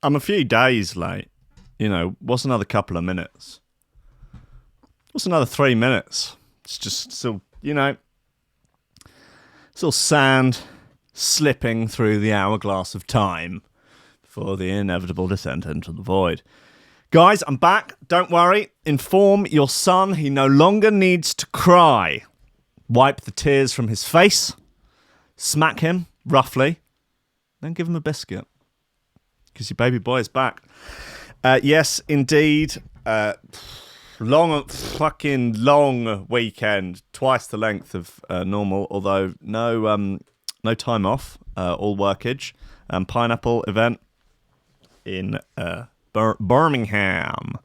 I'm a few days late. What's another couple of minutes? What's another 3 minutes? It's just still, still sand slipping through the hourglass of time before the inevitable descent into the void. Guys, I'm back. Don't worry. Inform your son he no longer needs to cry. Wipe the tears from his face. Smack him, roughly. Then give him a biscuit. Because your baby boy is back. Yes, indeed. Fucking long weekend. Twice the length of normal, although no time off. All workage. Pineapple event in Birmingham.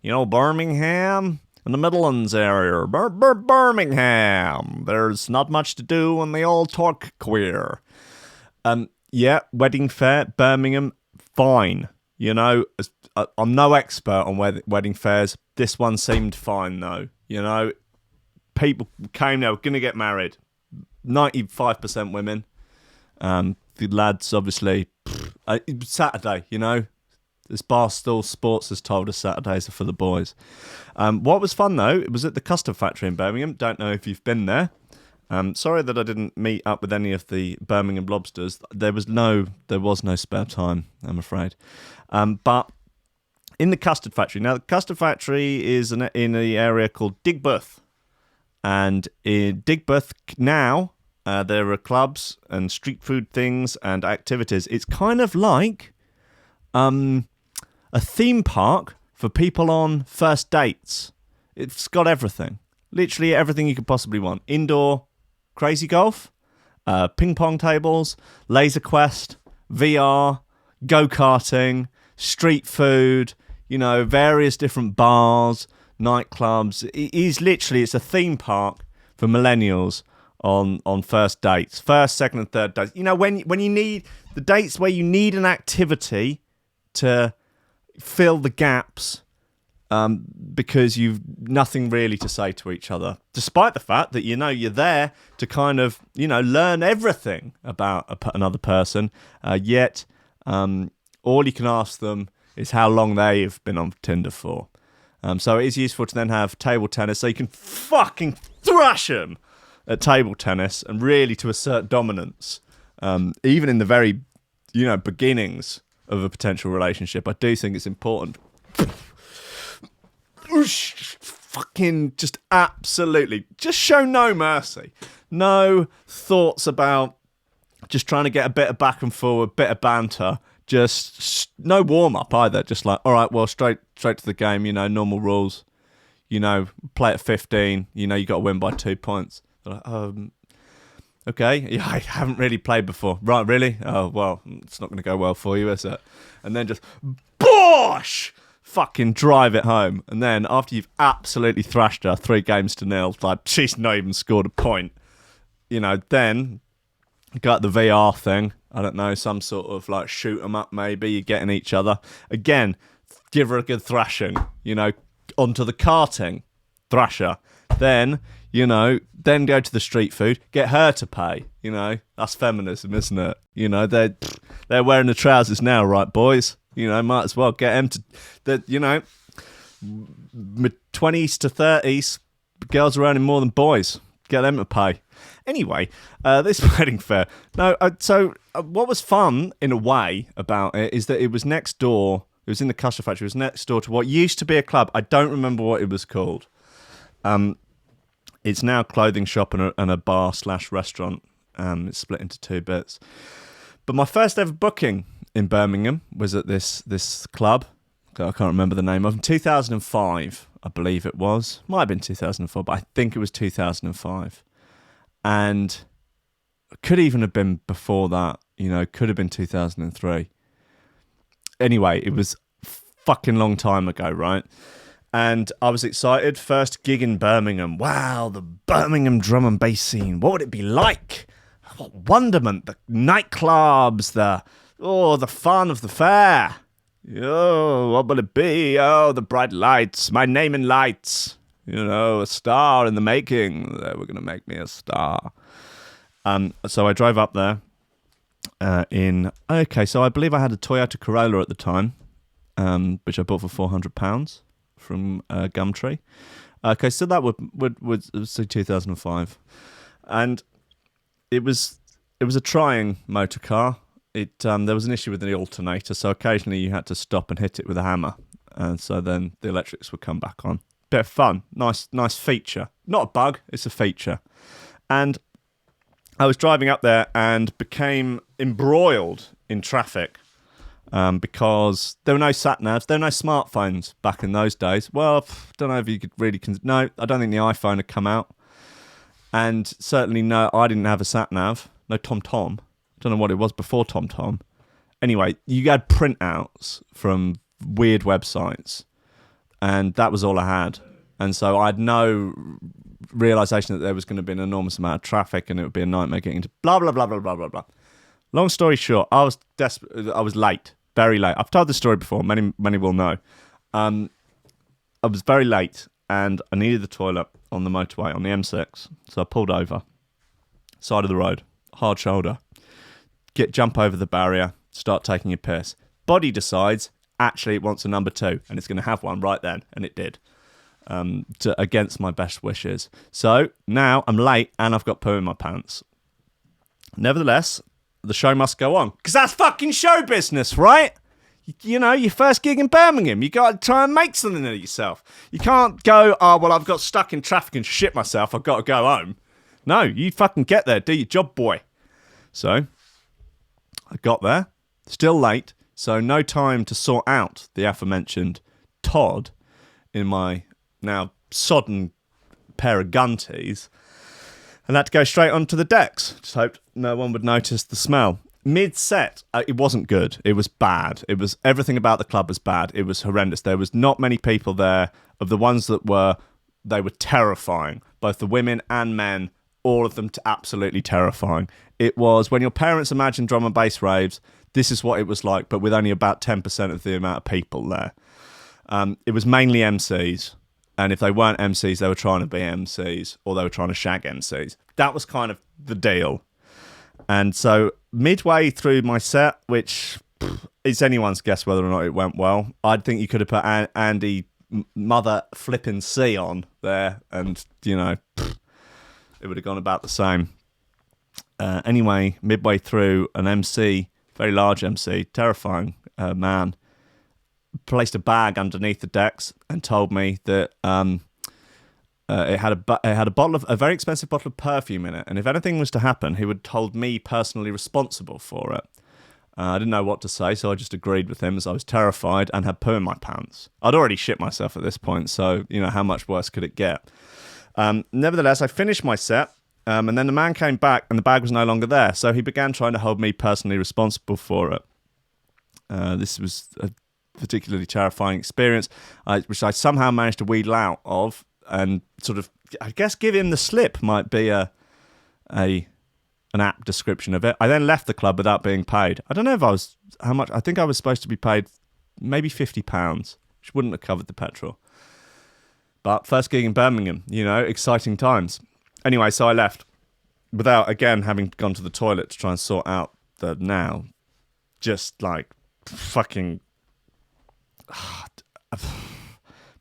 Birmingham? In the Midlands area. Birmingham. There's not much to do when they all talk queer. Yeah, wedding fair, Birmingham, fine. I'm no expert on wedding fairs. This one seemed fine, though. People came there, were going to get married. 95% women. The lads, obviously, it was Saturday, This Barstool Sports has told us Saturdays are for the boys. What was fun, though, it was at the Custard Factory in Birmingham. Don't know if you've been there. Sorry that I didn't meet up with any of the Birmingham lobsters. There was no spare time, I'm afraid. But in the Custard Factory. Now, the Custard Factory is in the area called Digbeth. And in Digbeth now, there are clubs and street food things and activities. It's kind of like a theme park for people on first dates. It's got everything. Literally everything you could possibly want. Indoor crazy golf, ping pong tables, laser quest, VR, go-karting, street food, various different bars, nightclubs. It's a theme park for millennials on first dates. First, second and third dates. When you need the dates where you need an activity to fill the gaps because you've nothing really to say to each other, despite the fact that you're there to kind of learn everything about another person, yet all you can ask them is how long they've been on Tinder for. So it is useful to then have table tennis, so you can fucking thrash them at table tennis and really to assert dominance, even in the very beginnings of a potential relationship. I do think it's important. Fucking just absolutely just show no mercy, no thoughts about just trying to get a bit of back and forward, bit of banter, just no warm up either, just like, all right, well, straight to the game, normal rules, play at 15, you got to win by 2 points. Like, okay, yeah, I haven't really played before. Right, really? Oh, well, it's not going to go well for you, is it? And then just bosh! Fucking drive it home. And then after you've absolutely thrashed her 3-0, like she's not even scored a point, then you got the VR thing. I don't know, some sort of like shoot 'em up maybe. You're getting each other. Again, give her a good thrashing, onto the karting, thrasher. Then, then go to the street food, get her to pay, That's feminism, isn't it? They're wearing the trousers now, right, boys? Might as well get them to, 20s to 30s, girls are earning more than boys. Get them to pay. Anyway, this wedding fair. No, what was fun, in a way, about it is that it was next door. It was in the Custard Factory. It was next door to what used to be a club. I don't remember what it was called. It's now a clothing shop and a bar/restaurant. It's split into 2 bits. But my first ever booking in Birmingham was at this club. I can't remember the name of it. 2005, I believe it was. Might have been 2004, but I think it was 2005. And could even have been before that. Could have been 2003. Anyway, it was a fucking long time ago, right? And I was excited. First gig in Birmingham. Wow, the Birmingham drum and bass scene. What would it be like? What wonderment. The nightclubs, the fun of the fair. Oh, what will it be? Oh, the bright lights. My name in lights. A star in the making. They were going to make me a star. So I drove up there. So I believe I had a Toyota Corolla at the time, which I bought for £400 from Gumtree. Okay, so that was 2005, and it was a trying motor car. There was an issue with the alternator, so occasionally you had to stop and hit it with a hammer, and so then the electrics would come back on. Bit of fun, nice feature. Not a bug, it's a feature. And I was driving up there and became embroiled in traffic because there were no sat-navs, there were no smartphones back in those days. Well, don't know if you could really... No, I don't think the iPhone had come out. And certainly no, I didn't have a sat-nav. No TomTom. Don't know what it was before TomTom. Anyway, you had printouts from weird websites, and that was all I had. And so I had no realisation that there was going to be an enormous amount of traffic and it would be a nightmare getting to blah, blah, blah, blah, blah, blah, blah. Long story short, I was desperate. I was late, very late. I've told this story before. Many will know. I was very late and I needed the toilet on the motorway, on the M6. So I pulled over, side of the road, hard shoulder, jump over the barrier, start taking a piss. Body decides, actually it wants a number 2 and it's going to have one right then. And it did. Against my best wishes. So now I'm late and I've got poo in my pants. Nevertheless, the show must go on. Because that's fucking show business, right? You know, your first gig in Birmingham. You got to try and make something of yourself. You can't go, oh, well, I've got stuck in traffic and shit myself. I've got to go home. No, you fucking get there. Do your job, boy. So, I got there. Still late. So, no time to sort out the aforementioned Todd in my now sodden pair of gunties, and had to go straight onto the decks. Just hoped no one would notice the smell. Mid-set, it wasn't good. It was bad. It was everything about the club was bad. It was horrendous. There was not many people there. Of the ones that were, they were terrifying. Both the women and men, all of them absolutely terrifying. It was when your parents imagine drum and bass raves, this is what it was like, but with only about 10% of the amount of people there. It was mainly MCs. And if they weren't MCs, they were trying to be MCs or they were trying to shag MCs. That was kind of the deal. And so midway through my set, which it's anyone's guess whether or not it went well, I'd think you could have put Andy Mother Flippin' C on there and, you know, it would have gone about the same. Anyway, midway through, an MC, very large MC, terrifying man, placed a bag underneath the decks and told me that it had a very expensive bottle of perfume in it, and if anything was to happen, he would hold me personally responsible for it. I didn't know what to say, so I just agreed with him as I was terrified and had poo in my pants. I'd already shit myself at this point, so you know how much worse could it get? Nevertheless, I finished my set, and then the man came back and the bag was no longer there, so he began trying to hold me personally responsible for it. This was a particularly terrifying experience, which I somehow managed to wheedle out of, and sort of, I guess, give him the slip might be an apt description of it. I then left the club without being paid. I don't know how much. I think I was supposed to be paid maybe £50, which wouldn't have covered the petrol. But first gig in Birmingham, you know, exciting times. Anyway, so I left without, again, having gone to the toilet to try and sort out the now just like fucking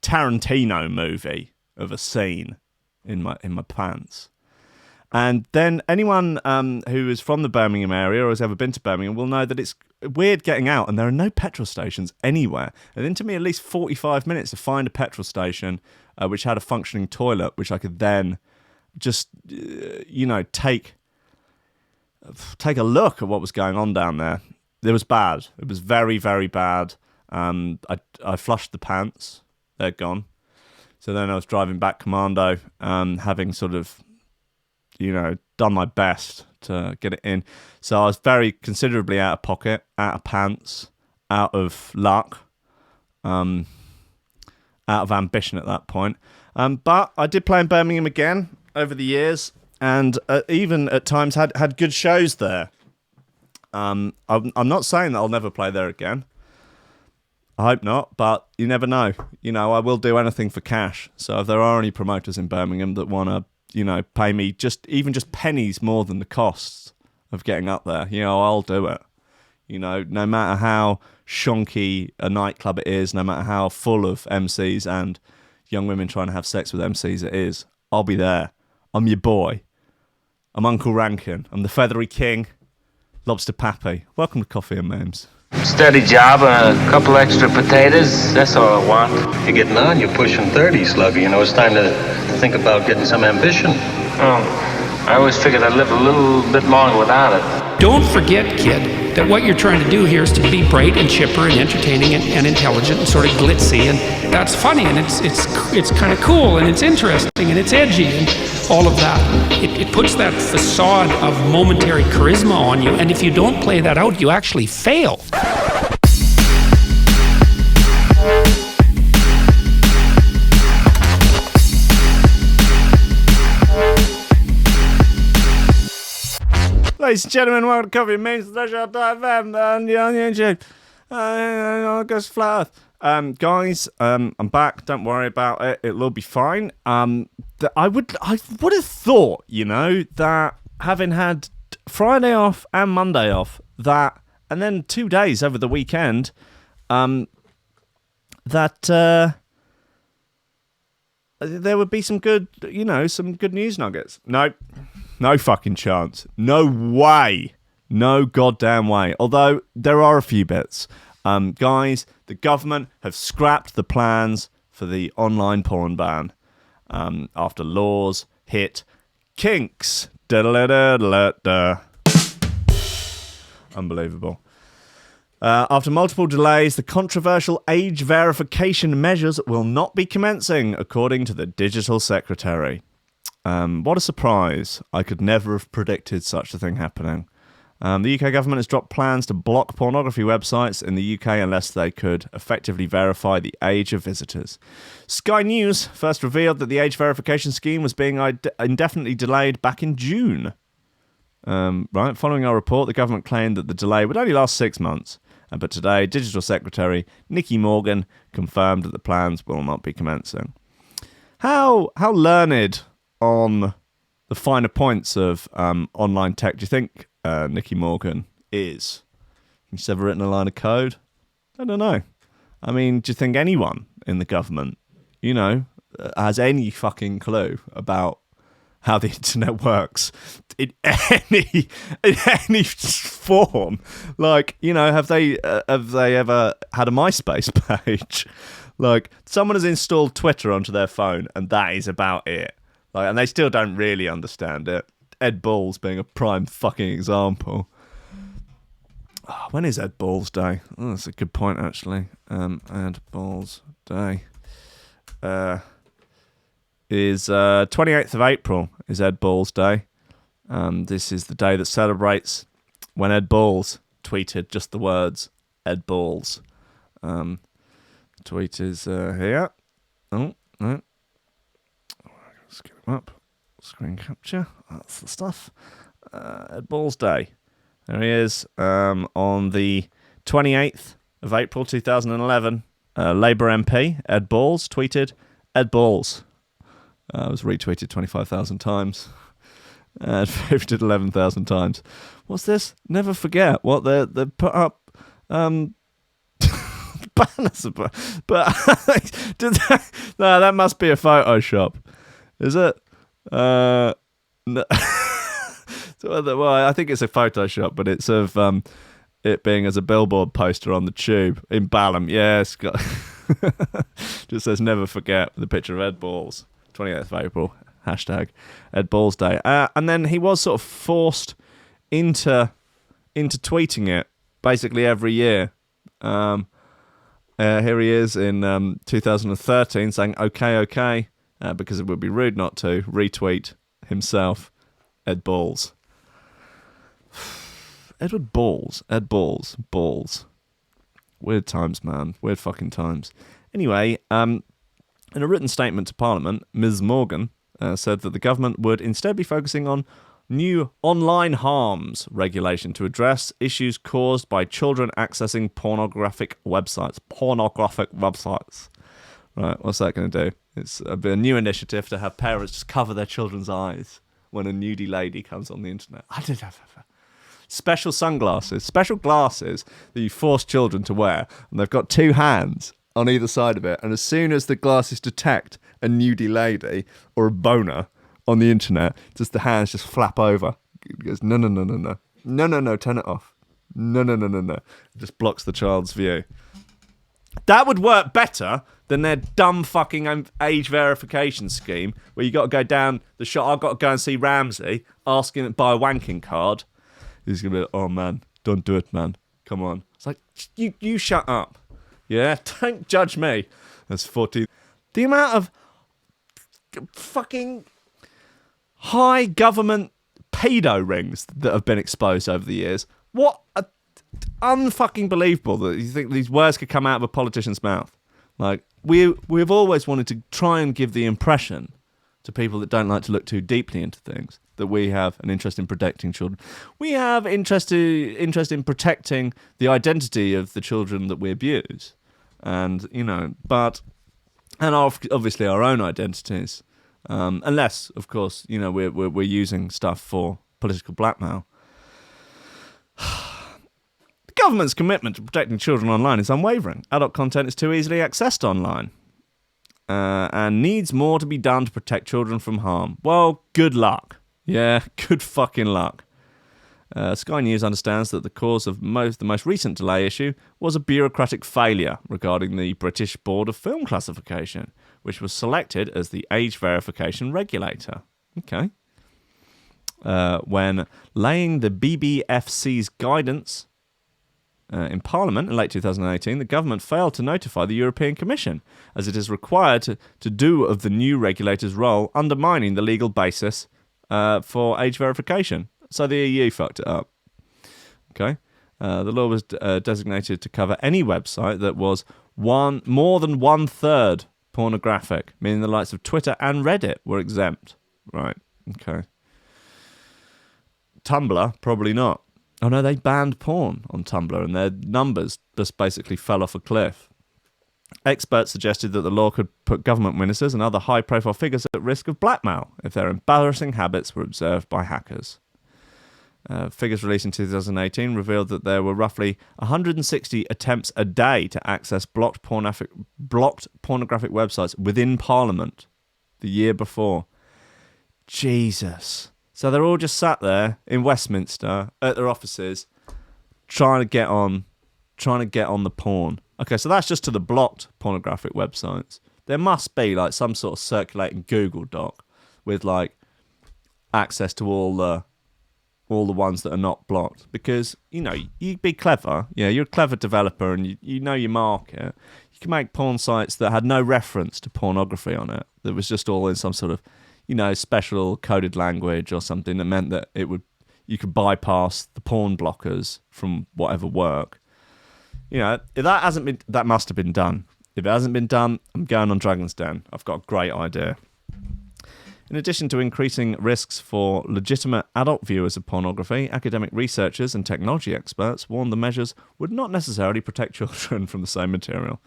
Tarantino movie of a scene in my pants. And then anyone who is from the Birmingham area or has ever been to Birmingham will know that it's weird getting out and there are no petrol stations anywhere. And it took me at least 45 minutes to find a petrol station which had a functioning toilet, which I could then just, you know, take a look at what was going on down there. It was bad. It was very, very bad. I flushed the pants. They're gone. So then I was driving back commando, having sort of, you know, done my best to get it in. So I was very considerably out of pocket, out of pants, out of luck, out of ambition at that point. But I did play in Birmingham again over the years, and even at times had good shows there. I'm not saying that I'll never play there again. I hope not, but you never know. You know, I will do anything for cash. So if there are any promoters in Birmingham that want to, you know, pay me just pennies more than the costs of getting up there. I'll do it. No matter how shonky a nightclub it is, no matter how full of MCs and young women trying to have sex with MCs it is, I'll be there. I'm your boy. I'm Uncle Rankin. I'm the feathery king. Lobster Pappy. Welcome to Coffee and Memes. Steady job and a couple extra potatoes. That's all I want. You're getting on. You're pushing 30, Slugger. It's time to think about getting some ambition. Oh, I always figured I'd live a little bit longer without it. Don't forget, kid, that what you're trying to do here is to be bright and chipper and entertaining and intelligent and sort of glitzy, and that's funny, and it's kind of cool, and it's interesting, and it's edgy, and all of that. It puts that facade of momentary charisma on you, and if you don't play that out, you actually fail. Ladies and gentlemen, welcome to Coffee and Memes, FM on YouTube. Goes flat. Guys, I'm back. Don't worry about it. It'll be fine. I would have thought, that having had Friday off and Monday off, and then 2 days over the weekend, that there would be some good, some good news nuggets. Nope. No fucking chance. No way. No goddamn way. Although, there are a few bits. Guys, the government have scrapped the plans for the online porn ban after laws hit kinks. Unbelievable. After multiple delays, the controversial age verification measures will not be commencing, according to the Digital Secretary. What a surprise. I could never have predicted such a thing happening. The UK government has dropped plans to block pornography websites in the UK unless they could effectively verify the age of visitors. Sky News first revealed that the age verification scheme was being indefinitely delayed back in June. Following our report, the government claimed that the delay would only last 6 months. But today, Digital Secretary Nicky Morgan confirmed that the plans will not be commencing. How learned on the finer points of online tech do you think Nicky Morgan is? He's ever written a line of code? I don't know. I mean, do you think anyone in the government, has any fucking clue about how the internet works in any form? Like, have they ever had a MySpace page? Like, someone has installed Twitter onto their phone, and that is about it. Like, and they still don't really understand it. Ed Balls being a prime fucking example. Oh, when is Ed Balls Day? Oh, that's a good point, actually. Ed Balls Day is 28th of April is Ed Balls Day. This is the day that celebrates when Ed Balls tweeted just the words Ed Balls. Tweet is here. Oh, no. Let's get him up. Screen capture. That's the stuff. Ed Balls Day. There he is. On the 28th of April 2011, Labour MP Ed Balls tweeted Ed Balls. It was retweeted 25,000 times. Favoured 11,000 times. What's this? Never forget what they put up. Banners, but no, that must be a Photoshop. Is it? No. Well, I think it's a Photoshop, but it's of it being as a billboard poster on the tube in Balham. Yeah, it's got just says "Never forget" with a picture of Ed Balls. 28th of April. Hashtag Ed Balls Day. And then he was sort of forced into tweeting it basically every year. Here he is in 2013 saying okay, because it would be rude not to retweet himself, Ed Balls. Ed Balls. Weird times, man. Weird fucking times. Anyway, in a written statement to Parliament, Ms. Morgan said that the government would instead be focusing on new online harms regulation to address issues caused by children accessing pornographic websites. Right, what's that going to do? It's a new initiative to have parents just cover their children's eyes when a nudie lady comes on the internet. special sunglasses, special glasses that you force children to wear, and they've got two hands on either side of it, and as soon as the glasses detect a nudie lady or a boner on the internet, just the hands just flap over. It goes, no, turn it off. No. It just blocks the child's view. That would work better than their dumb fucking age verification scheme where you got to go down the shop. I've got to go and see Ramsey, asking to buy a wanking card. He's going to be like, oh, man, don't do it, man. Come on. It's like, you shut up. Yeah, don't judge me. That's 14. The amount of fucking high government pedo rings that have been exposed over the years. What a unfucking believable that you think these words could come out of a politician's mouth. Like, we've always wanted to try and give the impression to people that don't like to look too deeply into things that we have an interest in protecting children. We have interest in protecting the identity of the children that we abuse, and obviously our own identities, unless, of course, we're using stuff for political blackmail. The government's commitment to protecting children online is unwavering. Adult content is too easily accessed online, and needs more to be done to protect children from harm. Well, good luck. Yeah, good fucking luck. Sky News understands that the cause of the most recent delay issue was a bureaucratic failure regarding the British Board of Film Classification, which was selected as the age verification regulator. Okay. When laying the BBFC's guidance in Parliament in late 2018, the government failed to notify the European Commission, as it is required to do of the new regulator's role, undermining the legal basis for age verification. So the EU fucked it up. Okay. The law was designated to cover any website that was more than 1/3 pornographic, meaning the likes of Twitter and Reddit were exempt. Right. Okay. Tumblr, probably not. Oh no, they banned porn on Tumblr and their numbers just basically fell off a cliff. Experts suggested that the law could put government ministers and other high-profile figures at risk of blackmail if their embarrassing habits were observed by hackers. Figures released in 2018 revealed that there were roughly 160 attempts a day to access blocked pornographic websites within Parliament the year before. Jesus. So they're all just sat there in Westminster at their offices trying to get on the porn. Okay, so that's just to the blocked pornographic websites. There must be like some sort of circulating Google Doc with like access to all the ones that are not blocked, because you'd be clever. Yeah, you're a clever developer and you know your market. You can make porn sites that had no reference to pornography on it. That was just all in some sort of special coded language or something that meant that you could bypass the porn blockers from whatever work. If that must have been done. If it hasn't been done, I'm going on Dragon's Den. I've got a great idea. In addition to increasing risks for legitimate adult viewers of pornography, academic researchers and technology experts warned the measures would not necessarily protect children from the same material.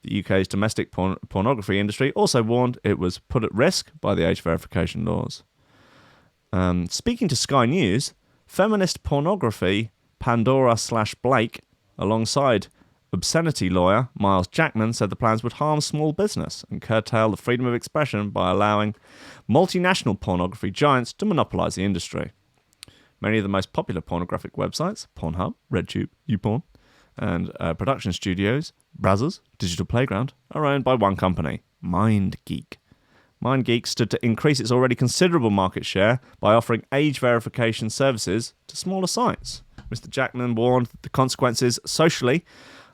The UK's domestic pornography industry also warned it was put at risk by the age verification laws. Speaking to Sky News, feminist pornography Pandora/Blake, alongside obscenity lawyer Miles Jackman, said the plans would harm small business and curtail the freedom of expression by allowing multinational pornography giants to monopolise the industry. Many of the most popular pornographic websites, Pornhub, RedTube, YouPorn, and production studios, Brazzers, Digital Playground, are owned by one company, MindGeek. MindGeek stood to increase its already considerable market share by offering age verification services to smaller sites. Mr. Jackman warned that the consequences socially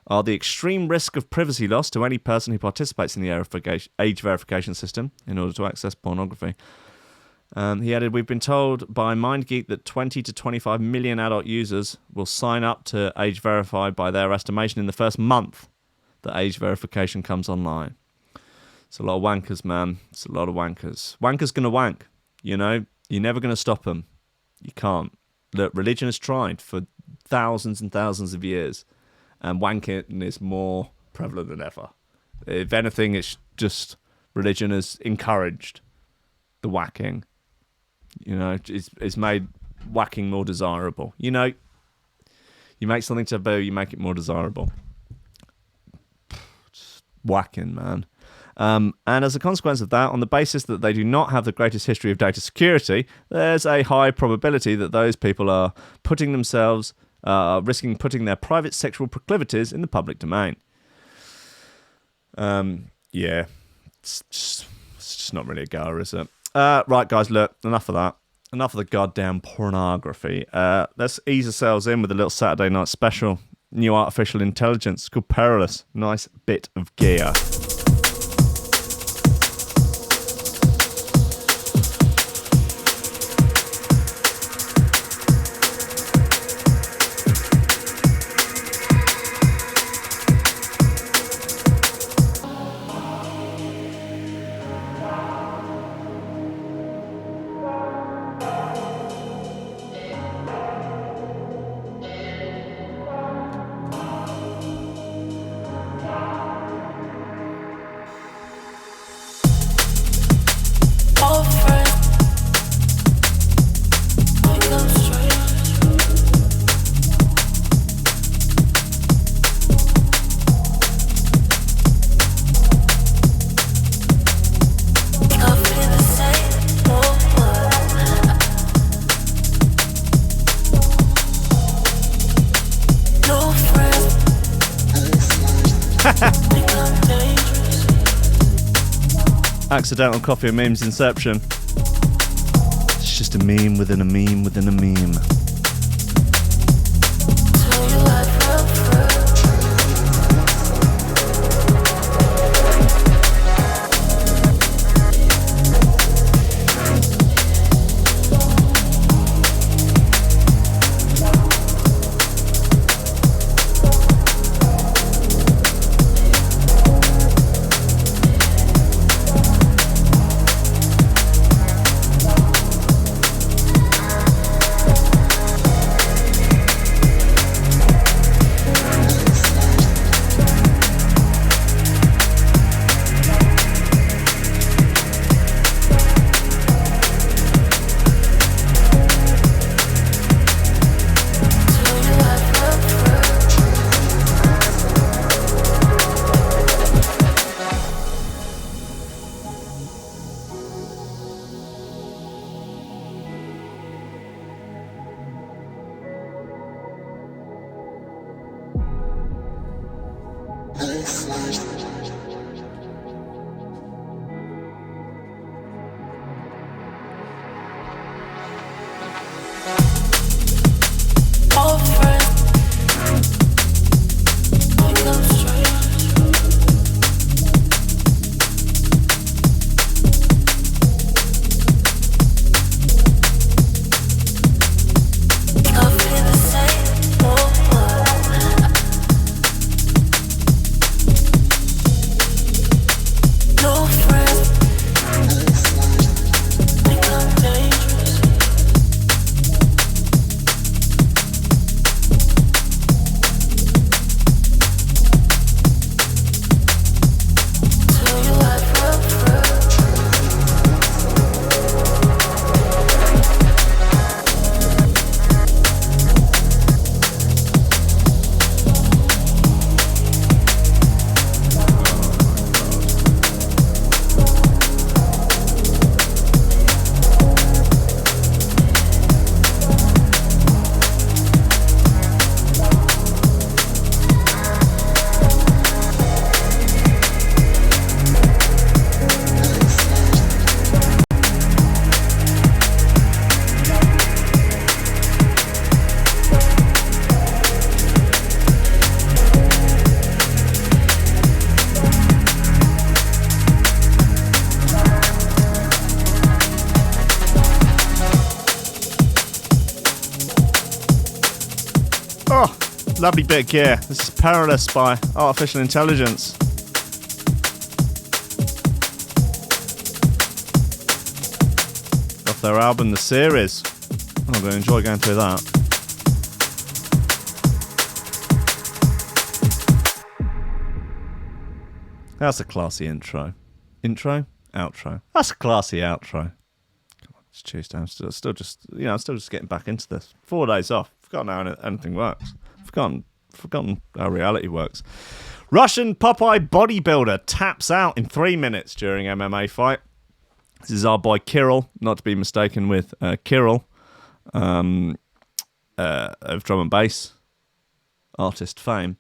are the extreme risk of privacy loss to any person who participates in the age verification system in order to access pornography. He added, "We've been told by MindGeek that 20 to 25 million adult users will sign up to age verify by their estimation in the first month that age verification comes online." It's a lot of wankers, man. It's a lot of wankers. Wankers gonna wank, You're never gonna stop them. You can't. Look, religion has tried for thousands and thousands of years, and wanking is more prevalent than ever. If anything, it's just religion has encouraged the whacking. It's made whacking more desirable. You know, you make something taboo, you make it more desirable. Just whacking, man. And as a consequence of that, on the basis that they do not have the greatest history of data security, there's a high probability that those people are risking putting their private sexual proclivities in the public domain. Yeah, it's just not really a goer, is it? Right, guys, look, enough of that. Enough of the goddamn pornography. Let's ease ourselves in with a little Saturday night special. New artificial intelligence. It's called Perilous. Nice bit of gear. Accidental coffee and memes inception. It's just a meme within a meme within a meme. Lovely bit of gear. This is Perilous by Artificial Intelligence. Off their album, The Series. I'm going to enjoy going through that. That's a classy intro. Intro? Outro. That's a classy outro. It's Tuesday. I'm still just getting back into this. 4 days off. Forgotten how anything works. Forgotten how reality works. Russian Popeye bodybuilder taps out in 3 minutes during MMA fight. This is our boy Kirill, not to be mistaken with Kirill of drum and bass artist fame.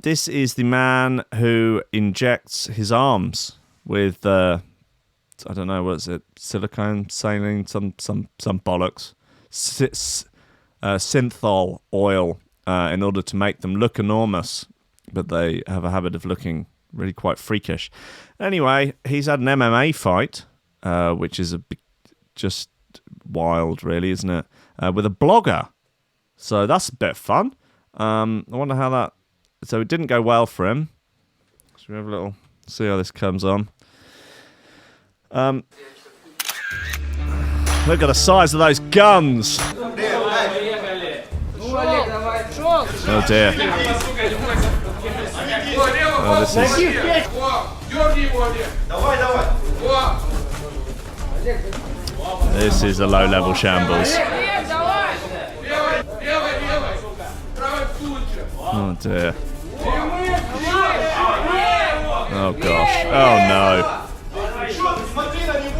This is the man who injects his arms with I don't know, what is it? Silicone, saline, some bollocks. Synthol oil in order to make them look enormous, but they have a habit of looking really quite freakish. Anyway, he's had an MMA fight, which is just wild, really, isn't it? With a blogger. So that's a bit of fun. I wonder how that... So it didn't go well for him. Should we have a little... See how this comes on. Look at the size of those guns. Oh dear. Oh, this is a low-level shambles. Oh dear. Oh gosh. Oh no.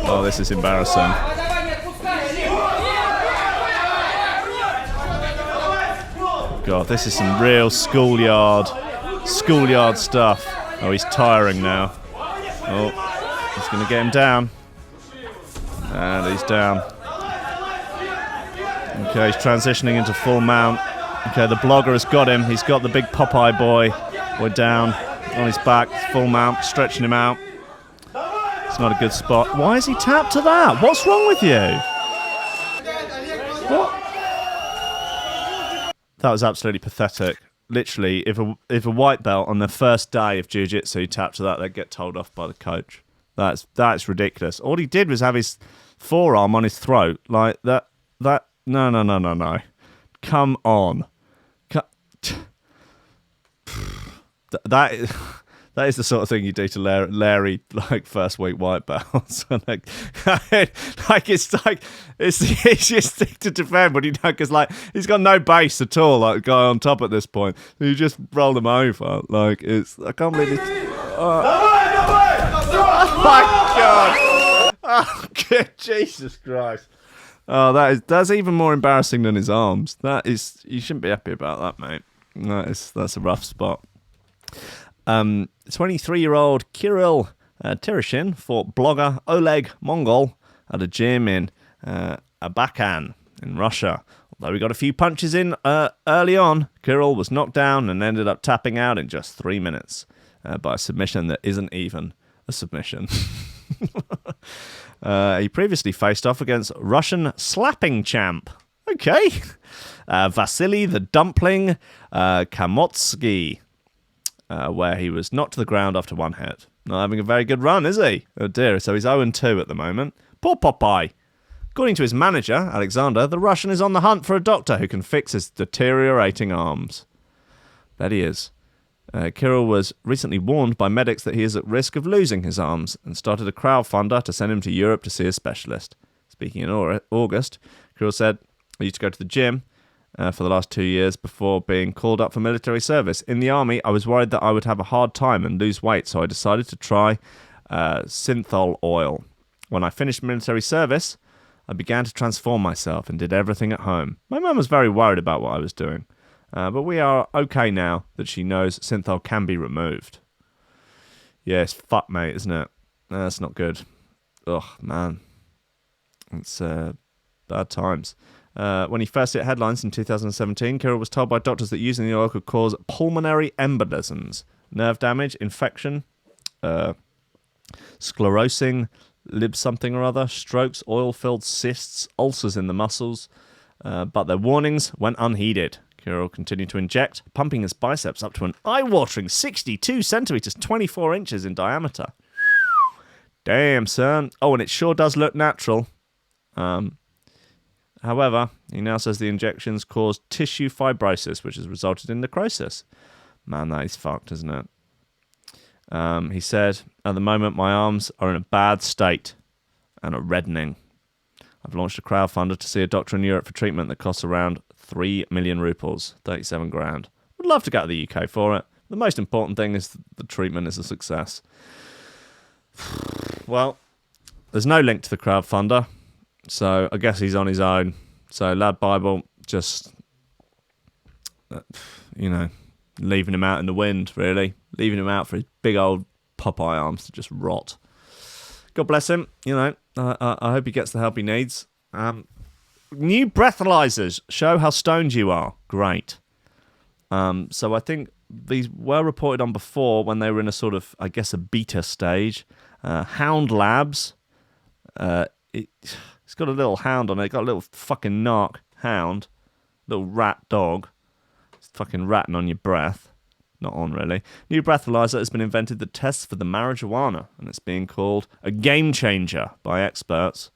Oh, this is embarrassing. God, this is some real schoolyard stuff. Oh, he's tiring now. Oh, he's going to get him down. And he's down. Okay, he's transitioning into full mount. Okay, the blogger has got him. He's got the big Popeye boy down on his back, full mount, stretching him out. It's not a good spot. Why is he tapped to that? What's wrong with you? What? That was absolutely pathetic. Literally, if a white belt on the first day of jiu-jitsu tapped to that, they'd get told off by the coach. That's ridiculous. All he did was have his forearm on his throat. Like, that no. Come on. That is the sort of thing you do to Larry, like, first week white belts. It's the easiest thing to defend when you know, because like he's got no base at all. Like the guy on top at this point, you just roll him over. Like I can't believe it. Oh my god! Oh good Jesus Christ! Oh, that's even more embarrassing than his arms. You shouldn't be happy about that, mate. That's a rough spot. 23-year-old Kirill Tereshin fought blogger Oleg Mongol at a gym in Abakan in Russia. Although he got a few punches in early on, Kirill was knocked down and ended up tapping out in just 3 minutes by a submission that isn't even a submission. He previously faced off against Russian slapping champ. Okay. Vasily the Dumpling Kamotsky. Where he was knocked to the ground after one hit. Not having a very good run, is he? Oh dear, so he's 0-2 at the moment. Poor Popeye. According to his manager, Alexander, the Russian is on the hunt for a doctor who can fix his deteriorating arms. Bet he is. Kirill was recently warned by medics that he is at risk of losing his arms and started a crowdfunder to send him to Europe to see a specialist. Speaking in August, Kirill said, I used to go to the gym for the last 2 years before being called up for military service. In the army, I was worried that I would have a hard time and lose weight, so I decided to try synthol oil. When I finished military service, I began to transform myself and did everything at home. My mum was very worried about what I was doing, but we are okay now that she knows synthol can be removed. Yes, fuck, mate, isn't it? That's not good. Ugh, man. It's bad times. When he first hit headlines in 2017, Kirill was told by doctors that using the oil could cause pulmonary embolisms, nerve damage, infection, sclerosing, lib something or other, strokes, oil-filled cysts, ulcers in the muscles. But their warnings went unheeded. Kirill continued to inject, pumping his biceps up to an eye-watering 62 centimeters, 24 inches in diameter. Damn, son. Oh, and it sure does look natural. However, he now says the injections caused tissue fibrosis, which has resulted in necrosis. Man, that is fucked, isn't it? He said, at the moment, my arms are in a bad state and are reddening. I've launched a crowdfunder to see a doctor in Europe for treatment that costs around 3 million rubles, 37 grand. Would love to go to the UK for it. The most important thing is the treatment is a success. Well, there's no link to the crowdfunder, so I guess he's on his own. So Lad Bible just, leaving him out in the wind, really. Leaving him out for his big old Popeye arms to just rot. God bless him. I hope he gets the help he needs. New breathalyzers show how stoned you are. Great. So I think these were reported on before when they were in a sort of, I guess, a beta stage. Hound Labs. It's got a little hound on it. It's got a little fucking narc hound. Little rat dog. It's fucking ratting on your breath. Not on, really. New breathalyzer has been invented that tests for the marijuana, and it's being called a game changer by experts.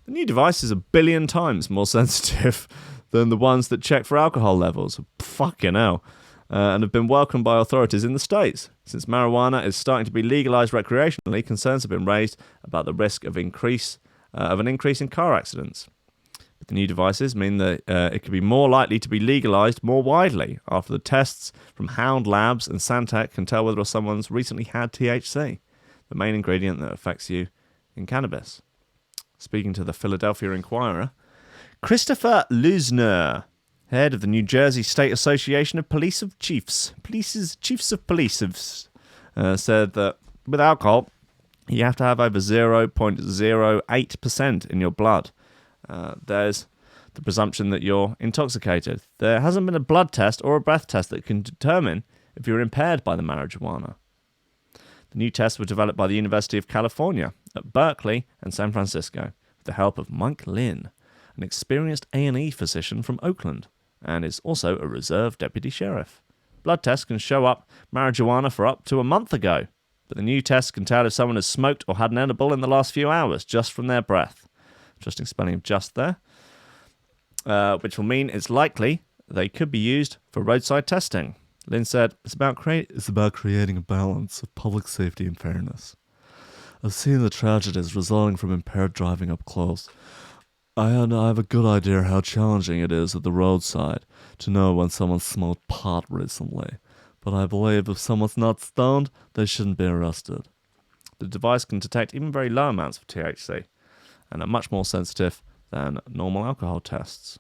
The new device is 1 billion times more sensitive than the ones that check for alcohol levels. Fucking hell. And have been welcomed by authorities in the States. Since marijuana is starting to be legalized recreationally, concerns have been raised about the risk of an increase in car accidents. But the new devices mean that it could be more likely to be legalized more widely after the tests from Hound Labs and Santec can tell whether someone's recently had THC, the main ingredient that affects you in cannabis. Speaking to the Philadelphia Inquirer, Christopher Lusner, head of the New Jersey State Association of Chiefs of Police, said that with alcohol, you have to have over 0.08% in your blood. There's the presumption that you're intoxicated. There hasn't been a blood test or a breath test that can determine if you're impaired by the marijuana. The new tests were developed by the University of California at Berkeley and San Francisco with the help of Mike Lynn, an experienced A&E physician from Oakland, and is also a reserve deputy sheriff. Blood tests can show up marijuana for up to a month ago, but the new tests can tell if someone has smoked or had an edible in the last few hours just from their breath. Interesting spelling of just there. Which will mean it's likely they could be used for roadside testing. Lynn said, it's about creating a balance of public safety and fairness. I've seen the tragedies resulting from impaired driving up close. I have a good idea how challenging it is at the roadside to know when someone smoked pot recently. But I believe if someone's not stoned, they shouldn't be arrested. The device can detect even very low amounts of THC and are much more sensitive than normal alcohol tests.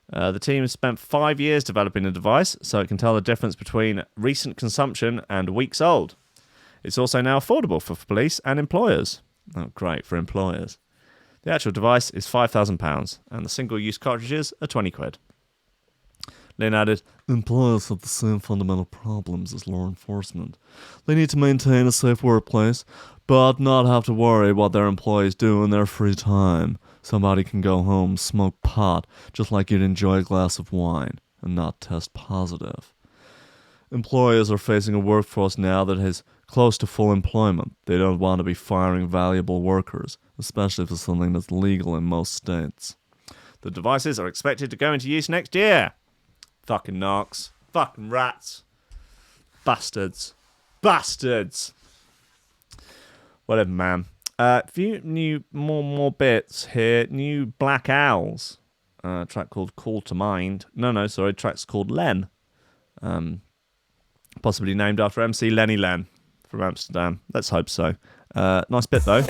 The team has spent 5 years developing the device so it can tell the difference between recent consumption and weeks old. It's also now affordable for police and employers. Oh, great, for employers. The actual device is £5,000 and the single-use cartridges are 20 quid. Lynn added, employers have the same fundamental problems as law enforcement. They need to maintain a safe workplace, but not have to worry what their employees do in their free time. Somebody can go home, smoke pot, just like you'd enjoy a glass of wine, and not test positive. Employers are facing a workforce now that is close to full employment. They don't want to be firing valuable workers, especially for something that's legal in most states. The devices are expected to go into use next year. Fucking narcs. Fucking rats. Bastards. Bastards. Whatever, man. A few new more bits here. New Black Owls. Track called Call to Mind. Track's called Len. Possibly named after MC Lenny Len from Amsterdam. Let's hope so. Nice bit, though.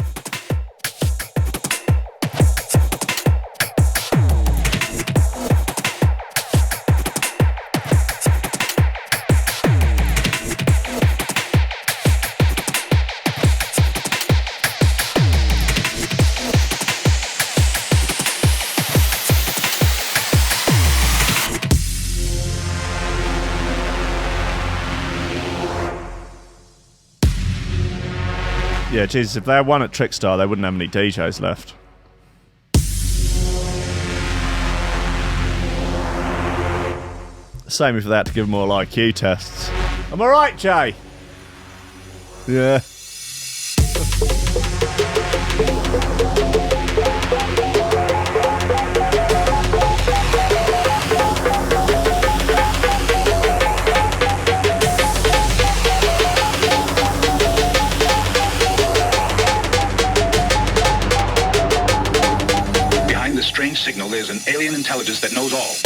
Yeah, Jesus, if they had one at Trickstar, they wouldn't have any DJs left. Same if they had to give them all IQ tests. Am I right, Jay? Yeah. strange signal, there's an alien intelligence that knows all.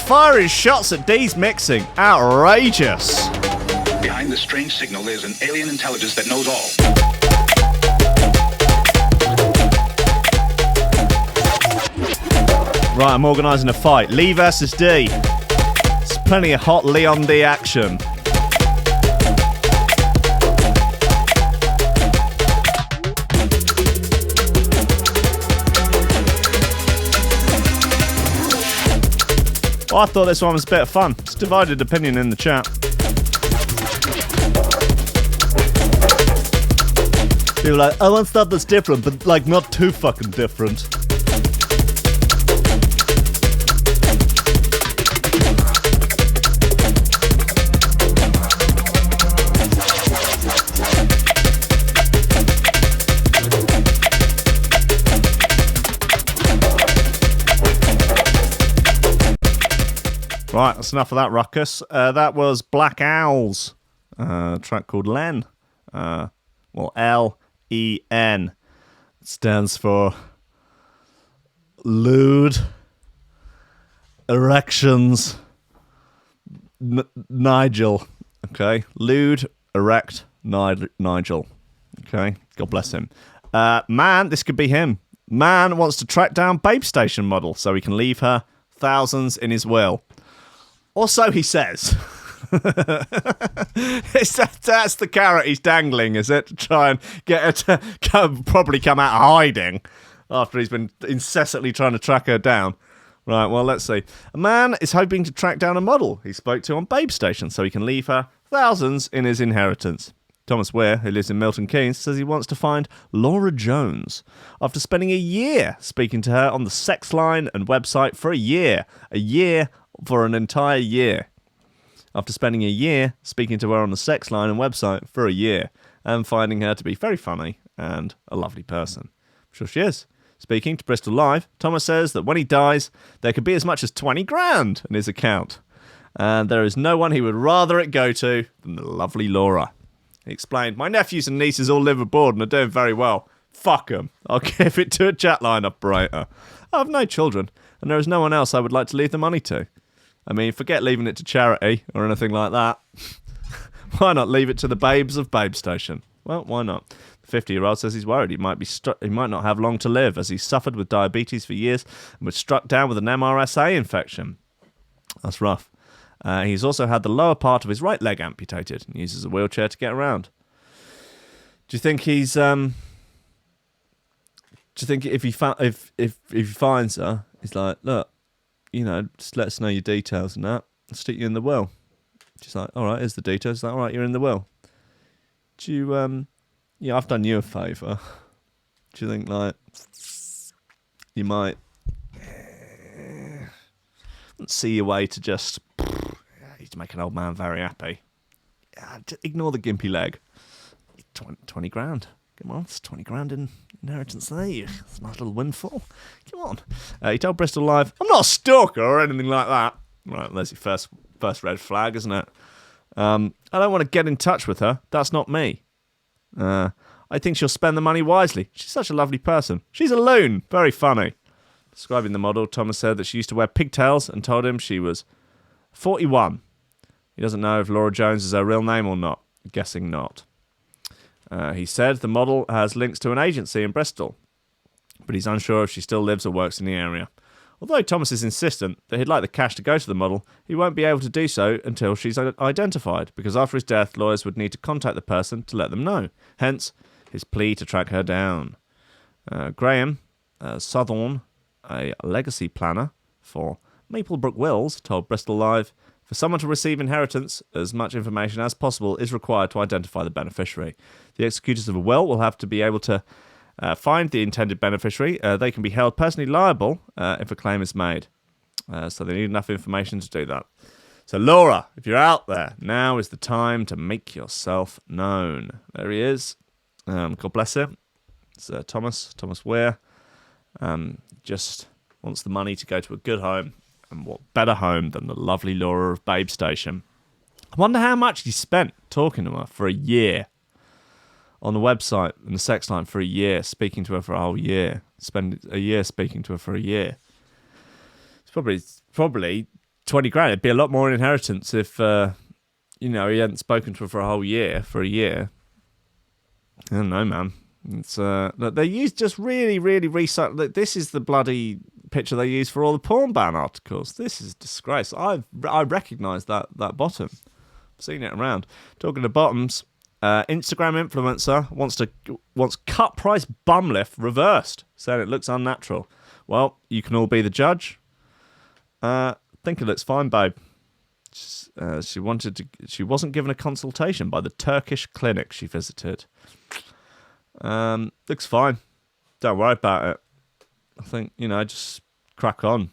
Firing shots at D's mixing. Outrageous. Behind the strange signal, there's an alien intelligence that knows all. Right, I'm organising a fight. Lee versus D. There's plenty of hot Leon D action. I thought this one was a bit of fun. It's divided opinion in the chat. People are like, I want stuff that's different, but like not too fucking different. Right, that's enough of that ruckus. That was Black Owls, track called Len. Well, L-E-N. It stands for Lewd Erections Nigel. Okay, Lewd Erect Nigel. Okay, God bless him. Man, this could be him. Man wants to track down Babe Station model so he can leave her thousands in his will. Or so he says. That's the carrot he's dangling, is it? To try and get her to probably come out hiding after he's been incessantly trying to track her down. Right, well, let's see. A man is hoping to track down a model he spoke to on Babe Station so he can leave her thousands in his inheritance. Thomas Ware, who lives in Milton Keynes, says he wants to find Laura Jones after spending a year speaking to her on the sex line and website for a year. A year for an entire year. After spending a year speaking to her on the sex line and website for a year and finding her to be very funny and a lovely person. I'm sure she is. Speaking to Bristol Live, Thomas says that when he dies, there could be as much as 20 grand in his account. And there is no one he would rather it go to than the lovely Laura. He explained, my nephews and nieces all live abroad and are doing very well. Fuck them. I'll give it to a chat line operator. I have no children, and there is no one else I would like to leave the money to. I mean, forget leaving it to charity or anything like that. Why not leave it to the babes of Babe Station? Well, why not? The 50-year-old says he's worried he might not have long to live as he suffered with diabetes for years and was struck down with an MRSA infection. That's rough. He's also had the lower part of his right leg amputated and uses a wheelchair to get around. Do you think he's do you think if he finds her, he's like, look, just let us know your details and that. I'll stick you in the will. She's like, all right, here's the details. He's like, all right, you're in the will. Do you I've done you a favour. Do you think like you might see your way to just to make an old man very happy? Just ignore the gimpy leg. 20 grand. Come on, it's 20 grand in inheritance there. It's a nice little windfall. Come on. He told Bristol Live, I'm not a stalker or anything like that. Right, there's your first red flag, isn't it? I don't want to get in touch with her. That's not me. I think she'll spend the money wisely. She's such a lovely person. She's a loon. Very funny. Describing the model, Thomas said that she used to wear pigtails and told him she was 41. He doesn't know if Laura Jones is her real name or not. Guessing not. He said the model has links to an agency in Bristol, but he's unsure if she still lives or works in the area. Although Thomas is insistent that he'd like the cash to go to the model, he won't be able to do so until she's identified, because after his death, lawyers would need to contact the person to let them know. Hence, his plea to track her down. Graham Southorn, a legacy planner for Maplebrook Wills, told Bristol Live, for someone to receive inheritance, as much information as possible is required to identify the beneficiary. The executors of a will have to be able to find the intended beneficiary. They can be held personally liable if a claim is made. So they need enough information to do that. So Laura, if you're out there, now is the time to make yourself known. There he is. God bless him. It's Thomas Weir. Just wants the money to go to a good home. And what better home than the lovely Laura of Babe Station? I wonder how much he spent talking to her for a year. On the website, in the sex line for a year, speaking to her for a whole year. Spend a year speaking to her for a year. It's probably 20 grand. It'd be a lot more in inheritance if, he hadn't spoken to her for a whole year, for a year. I don't know, man. It's they use just really, really recycle. This is the bloody picture they use for all the porn ban articles. This is a disgrace. I recognise that bottom. I've seen it around. Talking to bottoms, Instagram influencer wants cut price bum lift reversed, saying it looks unnatural. Well, you can all be the judge. Think it looks fine, babe. She wasn't given a consultation by the Turkish clinic she visited. Looks fine. Don't worry about it. I think, just crack on.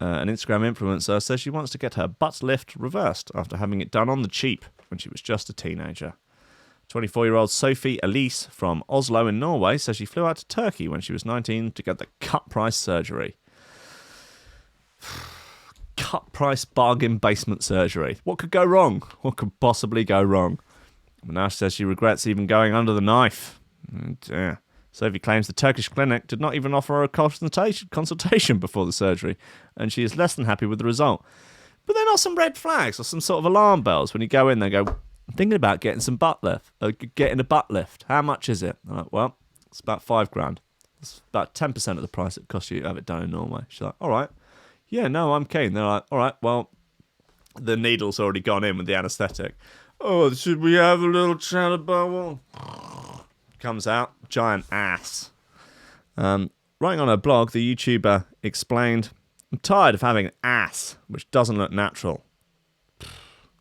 An Instagram influencer says she wants to get her butt lift reversed after having it done on the cheap when she was just a teenager. 24-year-old Sophie Elise from Oslo in Norway says she flew out to Turkey when she was 19 to get the cut price surgery. Cut price bargain basement surgery. What could go wrong? What could possibly go wrong? Now she says she regrets even going under the knife. Sophie claims the Turkish clinic did not even offer her a consultation before the surgery, and she is less than happy with the result. But there are some red flags or some sort of alarm bells when you go in there and go, I'm thinking about getting some butt lift, getting a butt lift. How much is it? I'm like, well, it's about £5,000. It's about 10% of the price it costs you to have it done in Norway. She's like, all right. Yeah, no, I'm keen. They're like, all right, well, the needle's already gone in with the anaesthetic. Oh, should we have a little chat about what? Comes out, giant ass. Writing on her blog, the YouTuber explained, I'm tired of having an ass, which doesn't look natural.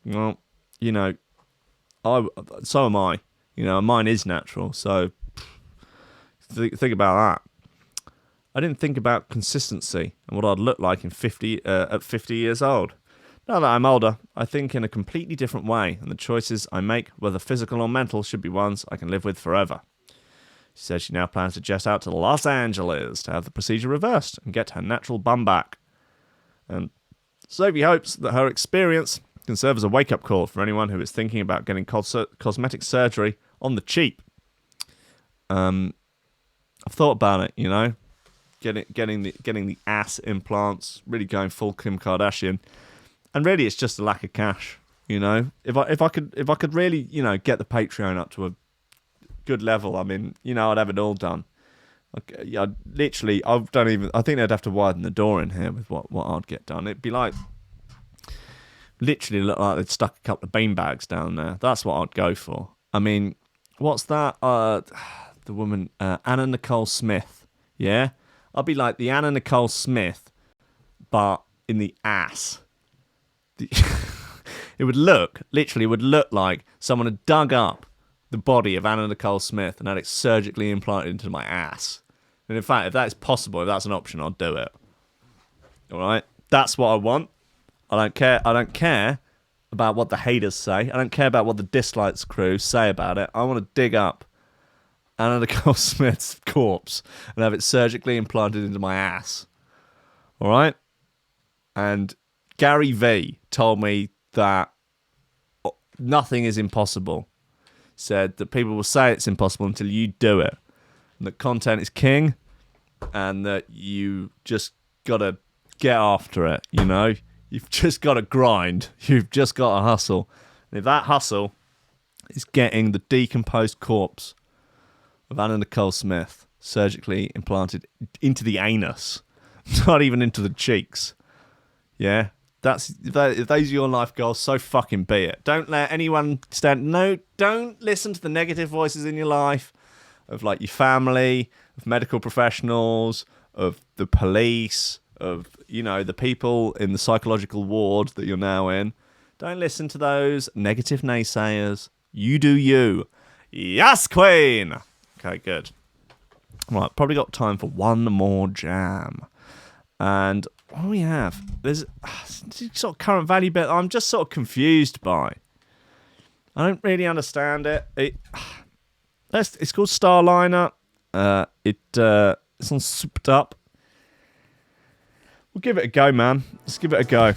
Well, so am I. Mine is natural, so think about that. I didn't think about consistency and what I'd look like at 50 years old. Now that I'm older, I think in a completely different way, and the choices I make, whether physical or mental, should be ones I can live with forever. She says she now plans to jet out to Los Angeles to have the procedure reversed and get her natural bum back. And Sophie hopes that her experience can serve as a wake-up call for anyone who is thinking about getting cosmetic surgery on the cheap. I've thought about it, getting the ass implants, really going full Kim Kardashian. And really, it's just a lack of cash. If I could really, get the Patreon up to a good level, I I'd have it all done. I think they'd have to widen the door in here with what I'd get done. It'd be like, literally look like they'd stuck a couple of beanbags down there. That's what I'd go for. what's that? The woman, Anna Nicole Smith. Yeah? I'll be like the Anna Nicole Smith, but in the ass. It would look like someone had dug up the body of Anna Nicole Smith and had it surgically implanted into my ass. And in fact, if that's possible, if that's an option, I'll do it. All right? That's what I want. I don't care about what the haters say. I don't care about what the Dislikes crew say about it. I want to dig up Anna Nicole Smith's corpse and have it surgically implanted into my ass. All right? And Gary V told me that nothing is impossible. Said that people will say it's impossible until you do it. And that content is king. And that you just got to get after it, you know? You've just got to grind. You've just got to hustle. And if that hustle is getting the decomposed corpse of Anna Nicole Smith surgically implanted into the anus, not even into the cheeks, yeah? If those are your life goals, so fucking be it. Don't let anyone don't listen to the negative voices in your life of like your family, of medical professionals, of the police, of, you know, the people in the psychological ward that you're now in. Don't listen to those negative naysayers. You do you. Yes, Queen! Okay, good. Right, probably got time for one more jam. And what do we have? There's sort of current value bit I'm just sort of confused by. I don't really understand it. It's called Starliner. It's on Souped Up. We'll give it a go, man. Let's give it a go.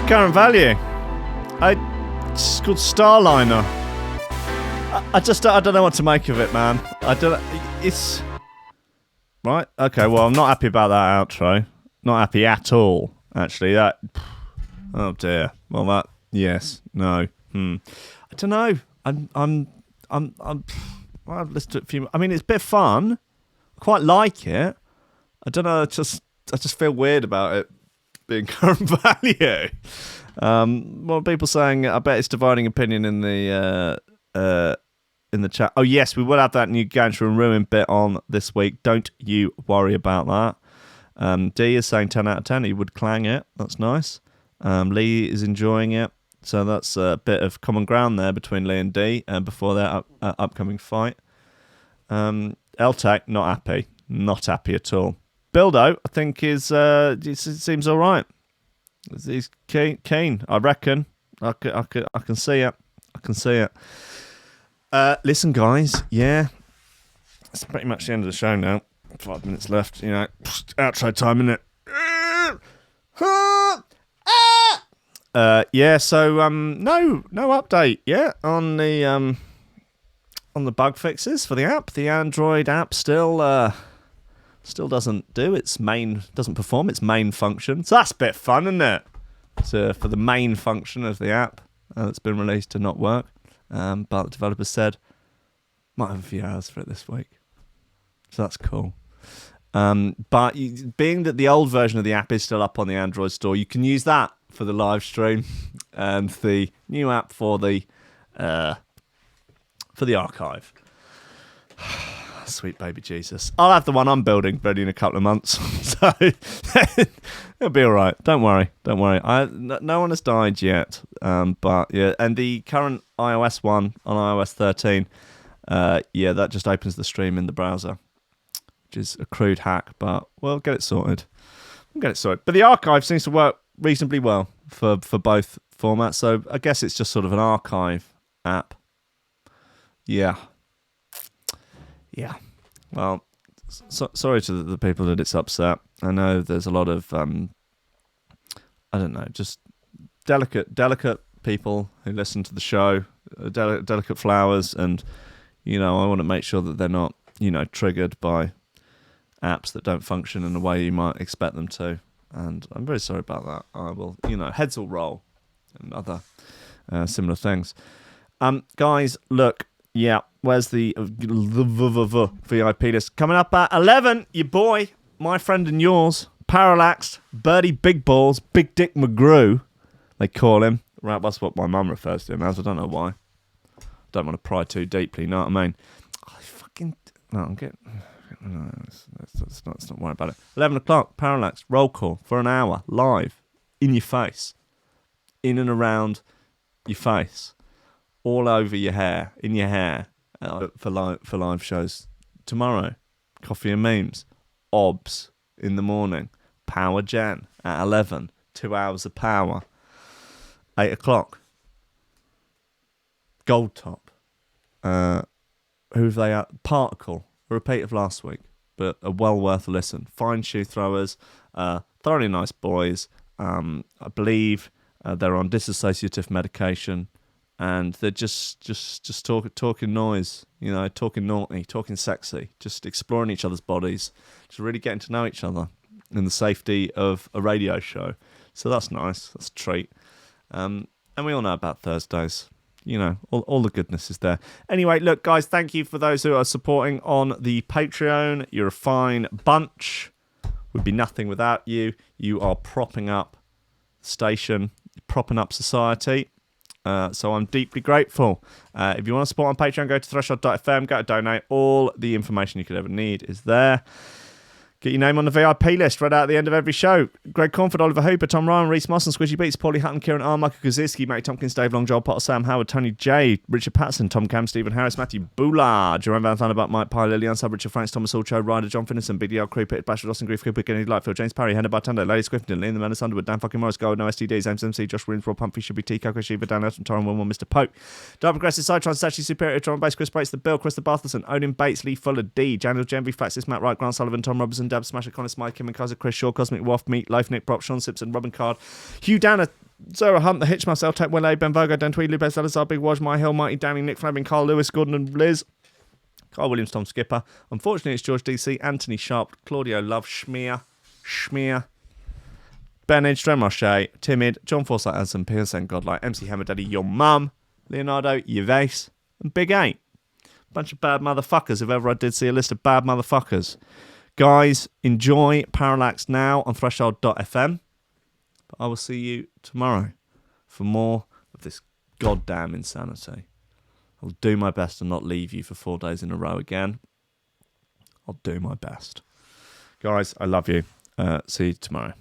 current value. It's called Starliner. I don't know what to make of it, man. It's right. Okay, well, I'm not happy about that outro. Not happy at all. Actually, that. Oh dear. Well, yes, no. I don't know. I've listened to it a few. I mean, it's a bit fun. I quite like it. I don't know. I just feel weird about it being current value. Well, people saying, I bet it's dividing opinion in the chat. Oh yes, we will have that new Gantry and Ruin bit on this week. Don't you worry about that. D is saying 10 out of 10. He would clang it. That's nice. Lee is enjoying it. So that's a bit of common ground there between Lee and D before their upcoming fight. LTech, not happy. Not happy at all. Bildo, I think, it seems all right. He's keen. I reckon. I can see it. I can see it. Listen, guys. Yeah. It's pretty much the end of the show now. 5 minutes left. You know, outro time, isn't it? Yeah, so no update yet on the bug fixes for the app. The Android app still doesn't perform its main function. So that's a bit fun, isn't it? So for the main function of the app that's been released to not work. But the developers said might have a few hours for it this week. So that's cool. But being that the old version of the app is still up on the Android store, you can use that for the live stream, and the new app for the archive. Sweet baby Jesus. I'll have the one I'm building ready in a couple of months, so it'll be all right. Don't worry. No one has died yet, but yeah, and the current iOS one on iOS 13, that just opens the stream in the browser, which is a crude hack, but we'll get it sorted. But the archive seems to work reasonably well for both formats, so I guess it's just sort of an archive app. Yeah. Well, sorry to the people that it's upset. I know there's a lot of I don't know, just delicate people who listen to the show, delicate flowers, and I want to make sure that they're not triggered by apps that don't function in the way you might expect them to. And I'm very sorry about that. I will, heads will roll and other similar things. Guys, look, yeah, where's the VIP list? Coming up at 11, your boy, my friend and yours, Parallaxed, Birdie Big Balls, Big Dick McGrew, they call him. Right, that's what my mum refers to him as. I don't know why. Don't want to pry too deeply, you know what I mean? Let's not worry about it. 11 o'clock, Parallax, roll call for an hour, live, in your face, in and around your face, all over your hair, in your hair, for live shows tomorrow. Coffee and memes, OBS in the morning, Power Gen at 11, 2 hours of power. 8 o'clock, Gold Top. Who have they at? Particle. A repeat of last week, but well worth a listen. Fine shoe throwers, thoroughly nice boys. I believe they're on dissociative medication, and they're just talking noise, talking naughty, talking sexy, just exploring each other's bodies, just really getting to know each other in the safety of a radio show. So that's nice. That's a treat. And we all know about Thursdays. All the goodness is there. Anyway, look, guys, thank you for those who are supporting on the Patreon. You're a fine bunch. Would be nothing without you. You are propping up the station, propping up society. So I'm deeply grateful. If you want to support on Patreon, go to threshold.fm, go to donate. All the information you could ever need is there. Get your name on the VIP list right out at the end of every show. Greg Cornford, Oliver Hooper, Tom Ryan, Reece Mosson, Squidgy Beats, Pauly Hutton, Ciarán R, Michael Kedzierski, Matty Tomkins, Dave Long, Joel Potter, Sam Howard, Tony J, Richard Patterson, Tom Camm, Stephen Harris, Matthieu Boulard, Jeroen Van Thunderbutt, Mike Pye, Lily Unsub, Richard Franks, Thomas Hall, Chode Ryder, John Finison, BDR Crew, Peter Blatchford, Austin Grief, Cooper, Gennady Lightfield, James Parry, Hendo Bartendo, Lady Squiffington, Liam the Man of Thunderwood, Dan fucking Morris, Guy With No STD, James MC, Josh Williams, Rob Pumphrey, Shibby T, Coco Shiva, Dan Elton, Taran Wilmore, Mr. Pope, Dark Progressive, Cytron, Sachi Superior, Tron Base, Kris Breaks, The Bill, Karissa Barthelson, Odin Bates, Lee Fuller, D, Daniel Genvy, Faxis, Matt Wright, Grant Sullivan, Tom Robertson, Dab Smasher, Connor Smythe, Kim and Kaiser, Chris Shaw, Cosmic Waff, Meat, Life, Nick Prop, Sean Simpson, Robin Card, Hugh Danner, Zara Hunt, The Hitch, Marcel, Tech, Willet, Ben Vogo, Den Tweed, Lupes, Salazar, Big Waj, My Hill, Mighty, Danny, Nick Fleming, Carl Lewis, Gordon and Liz, Carl Williams, Tom Skipper. Unfortunately, it's George DC, Anthony Sharp, Claudio Love, Schmear, Ben Edge, Dren Roche, Timid, John Forsyth, Anson, Pearson, Godlike, MC Hammer Daddy, Your Mum, Leonardo, Yves, and Big 8. Bunch of bad motherfuckers, if ever I did see a list of bad motherfuckers. Guys, enjoy Parallax Now on Threshold.fm. But I will see you tomorrow for more of this goddamn insanity. I'll do my best to not leave you for 4 days in a row again. I'll do my best. Guys, I love you. See you tomorrow.